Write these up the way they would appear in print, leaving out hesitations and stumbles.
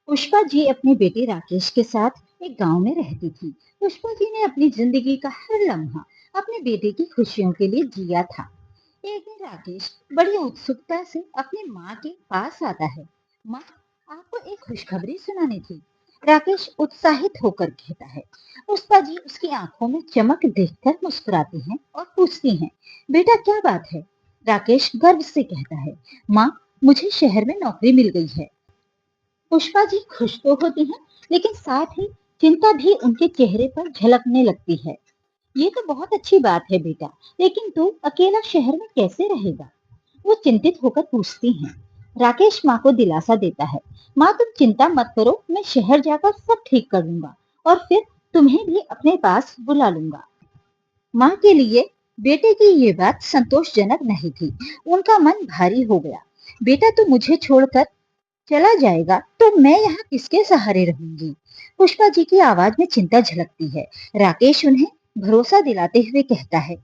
पुष्पा जी अपने बेटे राकेश के साथ एक गांव में रहती थी। पुष्पा जी ने अपनी जिंदगी का हर लम्हा अपने बेटे की खुशियों के लिए जिया था। एक दिन राकेश बड़ी उत्सुकता से अपनी माँ के पास आता है। माँ, आपको एक खुशखबरी सुनानी थी। राकेश उत्साहित होकर कहता है। पुष्पा जी उसकी आंखों में चमक देखकर मुस्कुराती हैं और पूछती हैं, बेटा क्या बात है? राकेश गर्व से कहता है, माँ, मुझे शहर में नौकरी मिल गई है। पुष्पा जी खुश तो होती हैं, लेकिन साथ ही चिंता भी उनके चेहरे पर झलकने लगती है। ये तो बहुत अच्छी बात है बेटा, लेकिन तू अकेला शहर में कैसे रहेगा? वो चिंतित होकर पूछती हैं। राकेश माँ को दिलासा देता है। माँ, तुम चिंता मत करो, मैं शहर जाकर सब ठीक कर लूंगा और फिर तुम्हें भी अपने पास बुला लूंगा। माँ के लिए बेटे की ये बात संतोषजनक नहीं थी। उनका मन भारी हो गया। बेटा तू मुझे छोड़कर चला जाएगा तो मैं यहाँ किसके सहारे रहूंगी? पुष्पा जी की आवाज में चिंता झलकती है। राकेश उन्हें भरोसा दिलाते हुए कहता है,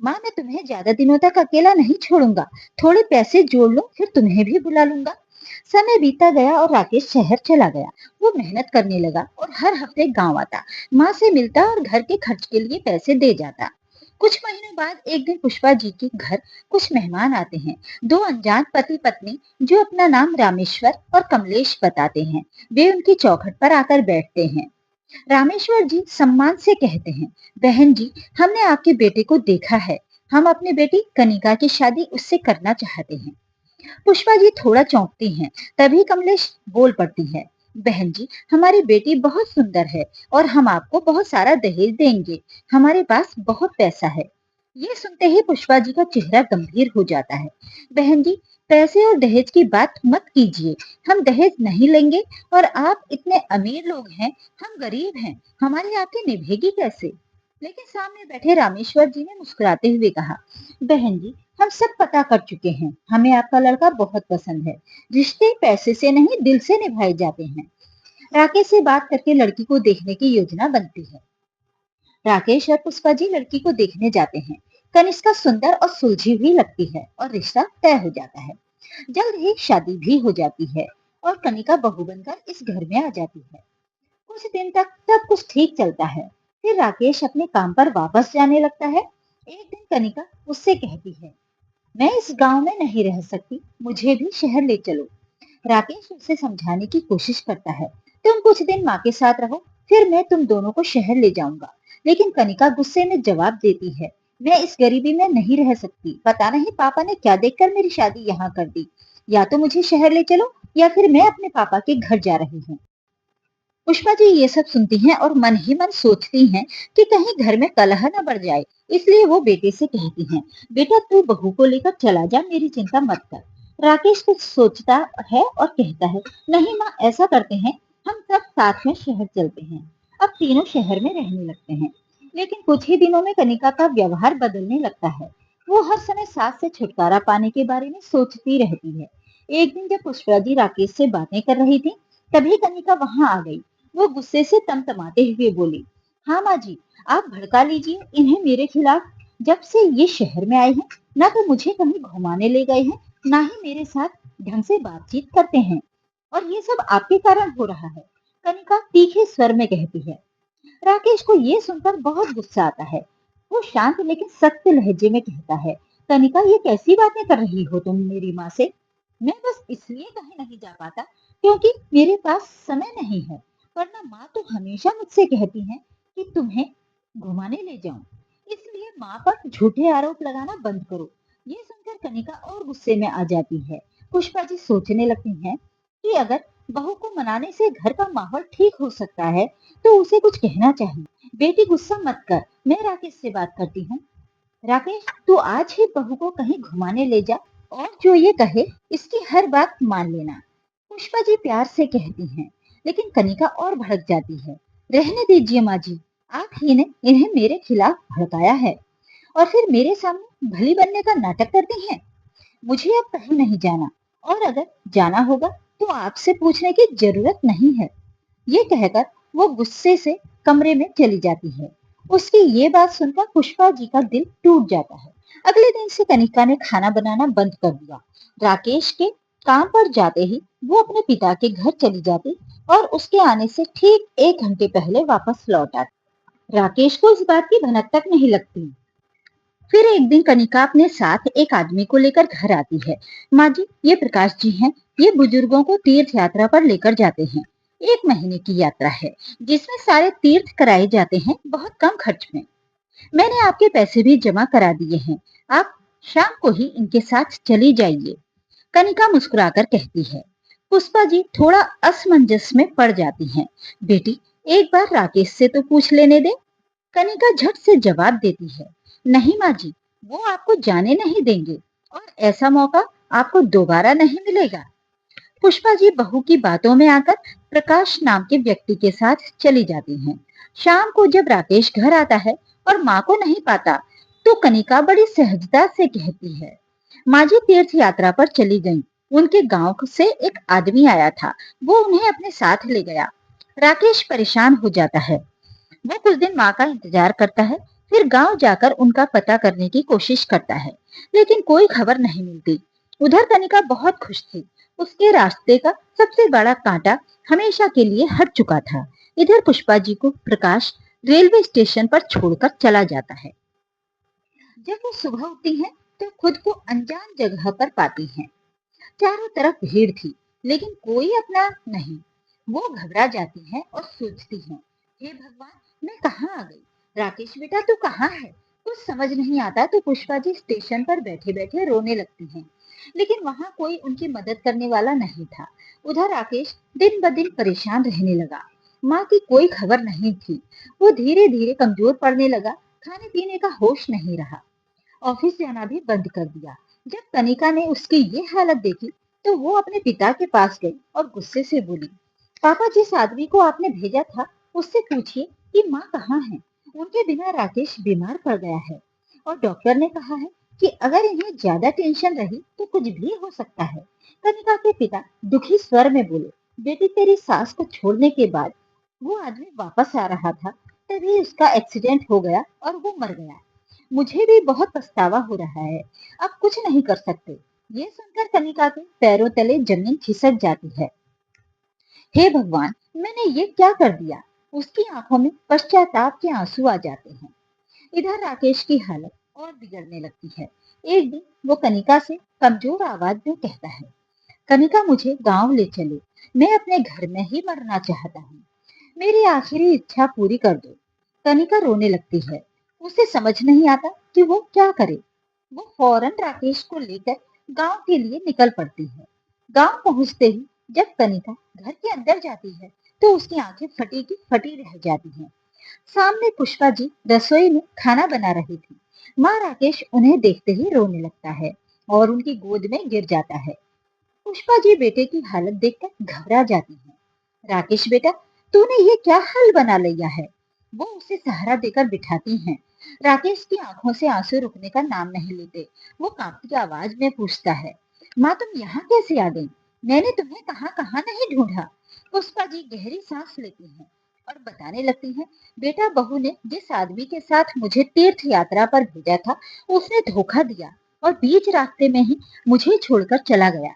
माँ, मैं तुम्हें ज्यादा दिनों तक अकेला नहीं छोड़ूंगा। थोड़े पैसे जोड़ लो, फिर तुम्हें भी बुला लूंगा। समय बीता गया और राकेश शहर चला गया। वो मेहनत करने लगा और हर हफ्ते गांव आता, माँ से मिलता और घर के खर्च के लिए पैसे दे जाता। कुछ महीनों बाद एक दिन पुष्पा जी के घर कुछ मेहमान आते हैं। दो अनजान पति पत्नी जो अपना नाम रामेश्वर और कमलेश बताते हैं। वे उनकी चौखट पर आकर बैठते हैं। रामेश्वर जी सम्मान से कहते हैं, बहन जी, हमने आपके बेटे को देखा है। हम अपनी बेटी कनिका की शादी उससे करना चाहते हैं। पुष्पा जी थोड़ा चौंकती हैं। तभी कमलेश बोल पड़ती है, बहन जी, हमारी बेटी बहुत सुंदर है और हम आपको बहुत सारा दहेज देंगे। हमारे पास बहुत पैसा है। ये सुनते ही पुष्पा जी का चेहरा गंभीर हो जाता है। बहन जी, पैसे और दहेज की बात मत कीजिए। हम दहेज नहीं लेंगे और आप इतने अमीर लोग हैं, हम गरीब हैं, हमारी आपकी निभेगी कैसे? लेकिन सामने बैठे रामेश्वर जी ने मुस्कुराते हुए कहा, बहन जी, हम सब पता कर चुके हैं, हमें आपका लड़का बहुत पसंद है। रिश्ते पैसे से नहीं, दिल से निभाए जाते हैं। राकेश से बात करके लड़की को देखने की योजना बनती है। राकेश और पुष्पा जी लड़की को देखने जाते हैं। कनिष्का सुंदर और सुलझी हुई लगती है और रिश्ता तय हो जाता है। जल्द ही शादी भी हो जाती है और कनिका बहू बनकर इस घर में आ जाती है। कुछ दिन तक सब कुछ ठीक चलता है। फिर राकेश अपने काम पर वापस जाने लगता है। एक दिन कनिका उससे कहती है, मैं इस गांव में नहीं रह सकती, मुझे भी शहर ले चलो। राकेश उसे समझाने की कोशिश करता है, तुम कुछ दिन माँ के साथ रहो, फिर मैं तुम दोनों को शहर ले जाऊंगा। लेकिन कनिका गुस्से में जवाब देती है, मैं इस गरीबी में नहीं रह सकती। पता नहीं पापा ने क्या देखकर मेरी शादी यहाँ कर दी। या तो मुझे शहर ले चलो या फिर मैं अपने पापा के घर जा रही हूँ। पुष्पा जी ये सब सुनती हैं और मन ही मन सोचती हैं कि कहीं घर में कलह न बढ़ जाए। इसलिए वो बेटे से कहती हैं, बेटा तू बहू को लेकर चला जा, मेरी चिंता मत कर। राकेश कुछ सोचता है और कहता है, नहीं माँ, ऐसा करते हैं, हम सब साथ में शहर चलते हैं। अब तीनों शहर में रहने लगते हैं। लेकिन कुछ ही दिनों में कनिका का व्यवहार बदलने लगता है। वो हर समय सास से छुटकारा पाने के बारे में सोचती रहती है। एक दिन जब पुष्पा जी राकेश से बातें कर रही थी, तभी कनिका वहां आ गई। वो गुस्से से तमतमाते हुए बोली, हाँ माँ जी, आप भड़का लीजिए इन्हें मेरे खिलाफ। जब से ये शहर में आए हैं, ना तो मुझे कहीं घुमाने ले गए हैं, ना ही मेरे साथ ढंग से बातचीत करते हैं, और ये सब आपके कारण हो रहा है। कनिका तीखे स्वर में कहती है। राकेश को ये सुनकर बहुत गुस्सा आता है। वो शांत लेकिन सख्त लहजे में कहता है, कनिका, ये कैसी बातें कर रही हो तुम मेरी माँ से? मैं बस इसलिए कहीं नहीं जा पाता क्योंकि मेरे पास समय नहीं है, वरना माँ तो हमेशा मुझसे कहती है कि तुम्हें घुमाने ले जाऊं। इसलिए माँ पर झूठे आरोप लगाना बंद करो। ये सुनकर कनिका और गुस्से में आ जाती है। पुष्पा जी सोचने लगती हैं कि अगर बहू को मनाने से घर का माहौल ठीक हो सकता है तो उसे कुछ कहना चाहिए। बेटी गुस्सा मत कर, मैं राकेश से बात करती हूँ। राकेश, तू आज ही बहू को कहीं घुमाने ले जा और जो ये कहे इसकी हर बात मान लेना। पुष्पा जी प्यार से कहती हैं, लेकिन कनिका और भड़क जाती है। रहने दीजिए माँ जी, आप ही ने इन्हें मेरे खिलाफ भड़काया है और फिर मेरे सामने भली बनने का नाटक करती हैं। मुझे अब कहीं नहीं जाना, और अगर जाना होगा तो आपसे पूछने की जरूरत नहीं है। ये कहकर वो गुस्से से कमरे में चली जाती है। उसकी ये बात सुनकर पुष्पा जी का दिल टूट जाता है। अगले दिन से कनिका ने खाना बनाना बंद कर दिया। राकेश के काम पर जाते ही वो अपने पिता के घर चली जाती और उसके आने से ठीक 1 घंटे पहले वापस लौट आती। राकेश को इस बात की भनक तक नहीं लगती। फिर एक दिन कनिका अपने साथ एक आदमी को लेकर घर आती है। माँ जी, ये प्रकाश जी हैं। ये बुजुर्गों को तीर्थ यात्रा पर लेकर जाते हैं। 1 महीने की यात्रा है जिसमें सारे तीर्थ कराए जाते हैं, बहुत कम खर्च में। मैंने आपके पैसे भी जमा करा दिए हैं। आप शाम को ही इनके साथ चली जाइए। कनिका मुस्कुराकर कहती है। पुष्पा जी थोड़ा असमंजस में पड़ जाती हैं। बेटी, एक बार राकेश से तो पूछ लेने दे। कनिका झट से जवाब देती है। नहीं माँ जी, वो आपको जाने नहीं देंगे और ऐसा मौका आपको दोबारा नहीं मिलेगा। पुष्पा जी बहू की बातों में आकर प्रकाश नाम के व्यक्ति के साथ चली जाती हैं। शाम को जब राकेश घर आता है और माँ को नहीं पाता, तो कनिका बड़ी सहजता से कहती है। माँ जी तीर्थ यात्रा पर चली गईं। उनके गांव से एक आदमी आया था, वो उन्हें अपने साथ ले गया। राकेश परेशान हो जाता है। वो कुछ दिन माँ का इंतजार करता है, फिर गांव जाकर उनका पता करने की कोशिश करता है, लेकिन कोई खबर नहीं मिलती। उधर कनिका बहुत खुश थी। उसके रास्ते का सबसे बड़ा कांटा हमेशा के लिए हट चुका था। इधर पुष्पा जी को प्रकाश रेलवे स्टेशन पर छोड़कर चला जाता है। जब वो सुबह उठती है तो खुद को अनजान जगह पर पाती है। चारों तरफ भीड़ थी, लेकिन कोई अपना नहीं। वो घबरा जाती है और सोचती है, हे भगवान, मैं कहाँ आ गई। राकेश बेटा, तू कहाँ है। कुछ समझ नहीं आता तो पुष्पा जी स्टेशन पर बैठे बैठे रोने लगती हैं, लेकिन वहां कोई उनकी मदद करने वाला नहीं था। उधर राकेश दिन ब दिन परेशान रहने लगा। माँ की कोई खबर नहीं थी। वो धीरे धीरे कमजोर पड़ने लगा। खाने पीने का होश नहीं रहा। ऑफिस जाना भी बंद कर दिया। जब कनिका ने उसकी ये हालत देखी, तो वो अपने पिता के पास गई और गुस्से से बोली, पापा, जिस आदमी को आपने भेजा था उससे पूछिए कि माँ कहाँ है। उनके बिना राकेश बीमार पड़ गया है और डॉक्टर ने कहा है कि अगर इन्हें ज्यादा टेंशन रही तो कुछ भी हो सकता है। कनिका के पिता दुखी स्वर में बोले, बेटी, तेरी सास को छोड़ने के बाद वो आदमी वापस आ रहा था, तभी उसका एक्सीडेंट हो गया और वो मर गया। मुझे भी बहुत पछतावा हो रहा है। अब कुछ नहीं कर सकते। ये सुनकर कनिका के पैरों तले जमीन खिसक जाती है। हे भगवान, मैंने ये क्या कर दिया। उसकी आंखों में पश्चाताप के आंसू आ जाते हैं। इधर राकेश की हालत और बिगड़ने लगती है। एक दिन वो कनिका से कमजोर आवाज में कहता है, कनिका, मुझे गांव ले चलो। मैं अपने घर में ही मरना चाहता हूँ। मेरी आखिरी इच्छा पूरी कर दो। कनिका रोने लगती है। उसे समझ नहीं आता कि वो क्या करे। वो फौरन राकेश को लेकर गांव के लिए निकल पड़ती है। गांव पहुंचते ही जब कनिका घर के अंदर जाती है, तो उसकी आंखें फटी की फटी रह जाती हैं। सामने पुष्पा जी रसोई में खाना बना रही थी। माँ राकेश उन्हें देखते ही रोने लगता है और उनकी गोद में गिर जाता है। पुष्पा जी बेटे की हालत देखकर घबरा जाती है। राकेश बेटा, तूने ये क्या हाल बना लिया है। वो उसे सहारा देकर बिठाती हैं। राकेश की आंखों से आंसू रुकने का नाम नहीं लेते। वो कांपती आवाज में पूछता है, माँ, तुम यहाँ कैसे आ गई। मैंने तुम्हें कहाँ कहाँ नहीं ढूंढा। पुष्पा जी गहरी सांस लेती हैं और बताने लगती हैं, बेटा, बहू ने जिस आदमी के साथ मुझे तीर्थ यात्रा पर भेजा था, उसने धोखा दिया और बीच रास्ते में ही मुझे छोड़कर चला गया।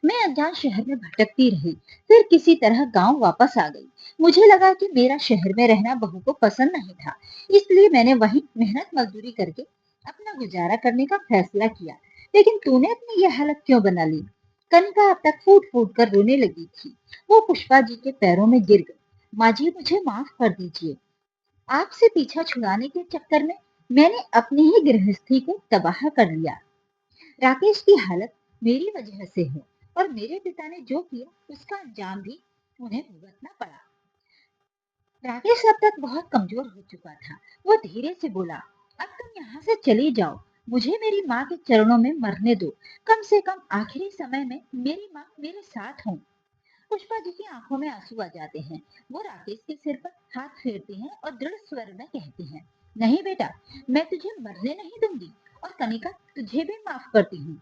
मैं अनजान शहर में भटकती रही, फिर किसी तरह गांव वापस आ गई। मुझे लगा कि मेरा शहर में रहना बहू को पसंद नहीं था, इसलिए मैंने वहीं मेहनत मजदूरी करके अपना गुजारा करने का फैसला किया। लेकिन तूने अपनी यह हालत क्यों बना ली। कनिका अब तक फूट फूट कर रोने लगी थी। वो पुष्पा जी के पैरों में गिर गई। माँ जी, मुझे माफ कर दीजिए। आपसे पीछा छुड़ाने के चक्कर में मैंने अपनी ही गृहस्थी को तबाह कर लिया। राकेश की हालत मेरी वजह से है और मेरे पिता ने जो किया उसका अंजाम भी उन्हें भुगतना पड़ा। राकेश अब तक बहुत कमजोर हो चुका था। वो धीरे से बोला, अब तुम यहाँ से चली जाओ। मुझे मेरी माँ के चरणों में मरने दो। कम से कम आखिरी समय में मेरी माँ मेरे साथ हो। पुष्पा जी की आंखों में आंसू आ जाते हैं। वो राकेश के सिर पर हाथ फेरती हैं और दृढ़ स्वर में कहती हैं, नहीं बेटा, मैं तुझे मरने नहीं दूंगी और कनिका, तुझे भी माफ करती हूँ।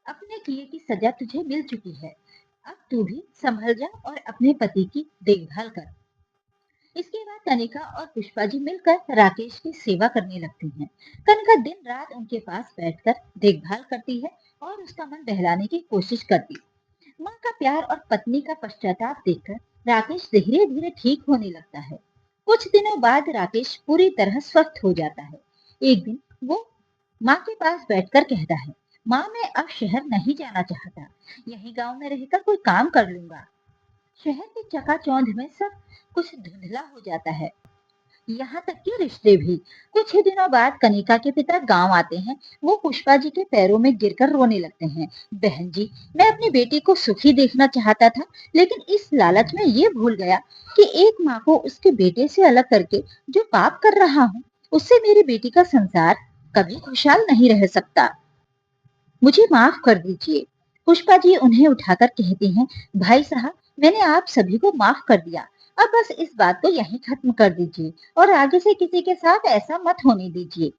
अपने किए की सजा तुझे मिल चुकी है। अब तू भी संभल जा और अपने पति की देखभाल कर। इसके बाद कनिका और पुष्पा जी मिलकर राकेश की सेवा करने लगती हैं। कनिका दिन रात उनके पास बैठकर देखभाल करती है और उसका मन बहलाने की कोशिश करती है। माँ का प्यार और पत्नी का पश्चाताप देखकर राकेश धीरे धीरे ठीक होने लगता है। कुछ दिनों बाद राकेश पूरी तरह स्वस्थ हो जाता है। एक दिन वो माँ के पास बैठकर कहता है, माँ मैं अब शहर नहीं जाना चाहता, यही गांव में रहकर कोई काम कर लूंगा। शहर की चकाचौंध में सब कुछ धुंधला हो जाता है, यहाँ तक कि रिश्ते भी। कुछ ही दिनों बाद कनिका के पिता गांव आते हैं। वो पुष्पा जी के पैरों में गिरकर रोने लगते हैं। बहन जी, मैं अपनी बेटी को सुखी देखना चाहता था, लेकिन इस लालच में ये भूल गया कि एक माँ को उसके बेटे से अलग करके जो पाप कर रहा हूँ, उससे मेरी बेटी का संसार कभी खुशहाल नहीं रह सकता। मुझे माफ कर दीजिए। पुष्पा जी उन्हें उठाकर कहती हैं, भाई साहब मैंने आप सभी को माफ कर दिया। अब बस इस बात को यहीं खत्म कर दीजिए और आगे से किसी के साथ ऐसा मत होने दीजिए।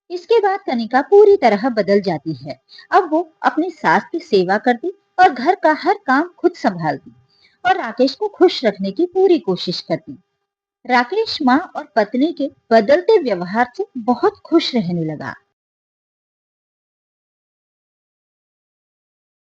इसके बाद कनिका पूरी तरह बदल जाती है। अब वो अपनी सास की सेवा करती और घर का हर काम खुद संभालती और राकेश को खुश रखने की पूरी कोशिश करती। राकेश माँ और पत्नी के बदलते व्यवहार से बहुत खुश रहने लगा।